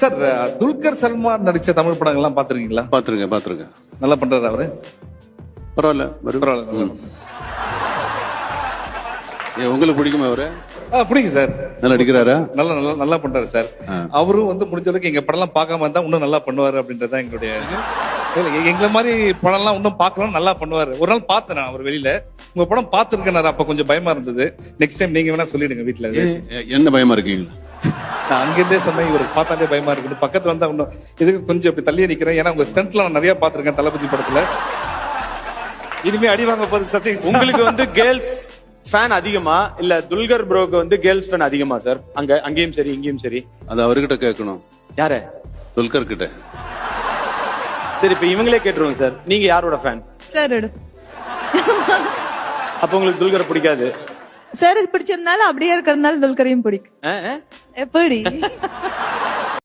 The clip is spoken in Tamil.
சார் துல்கர் சல்மான் நடிச்ச தமிழ் படங்கள்லாம் பாத்துருக்கீங்களா? பாத்துருக்கேன். நல்லா பண்றாரு அவரு. பரவாயில்ல. பரவாயில்ல. உங்களுக்கு பிடிக்குமா அவரு? பிடிக்கும் சார். நல்லா நடிக்கிறாரா? நல்லா பண்றாரு சார். அவரும் வந்து முடிஞ்ச அளவுக்கு எங்க படம் எல்லாம் பார்க்காம இருந்தா இன்னும் நல்லா பண்ணுவாரு அப்படின்றதான் எங்களுடைய. எங்களை மாதிரி படம் எல்லாம் இன்னும் பார்க்கலாம், நல்லா பண்ணுவாரு. ஒரு நாள் பார்த்தேன் நான் அவர் வெளியில. உங்க படம் பார்த்திருக்கேன், அப்ப கொஞ்சம் பயமா இருந்தது. நெக்ஸ்ட் டைம் நீங்க வேணா சொல்லிடுங்க வீட்டுல. என்ன பயமா இருக்கீங்களா? நான் அங்கிருந்தே சொன்னேன், இவருக்கு பார்த்தாலே பயமா இருக்கு. பக்கத்துல வந்தா இன்னும் இதுக்கு கொஞ்சம் இப்படி தள்ளியே நிக்கிறேன். ஏன்னா உங்க ஸ்டண்ட்ல நான் நிறைய பாத்திருக்கேன் தளபதி படத்துல. இனிமே அடி வாங்க போகுது சத்தியம். உங்களுக்கு வந்து கேர்ள்ஸ் ஃபேன் அதிகமா இல்ல துல்கர் ப்ரோக்கு வந்து கேர்ள்ஸ் ஃபேன் அதிகமா சார்? அங்கேயும் சரி இங்கேயும் சரி. அது அவர்கிட்ட கேட்கணும். யார? துல்கர் கிட்ட. சரி, இப்ப இவங்களே கேட்டுருவோம் சார். நீங்க யாரோட ஃபேன் சார்? அப்ப உங்களுக்கு துல்கரை பிடிக்காது? சார் பிடிச்சிருந்தாலும் அப்படியே இருக்கிறதுனால துல்கரையும் பிடிக்கும். எப்படி?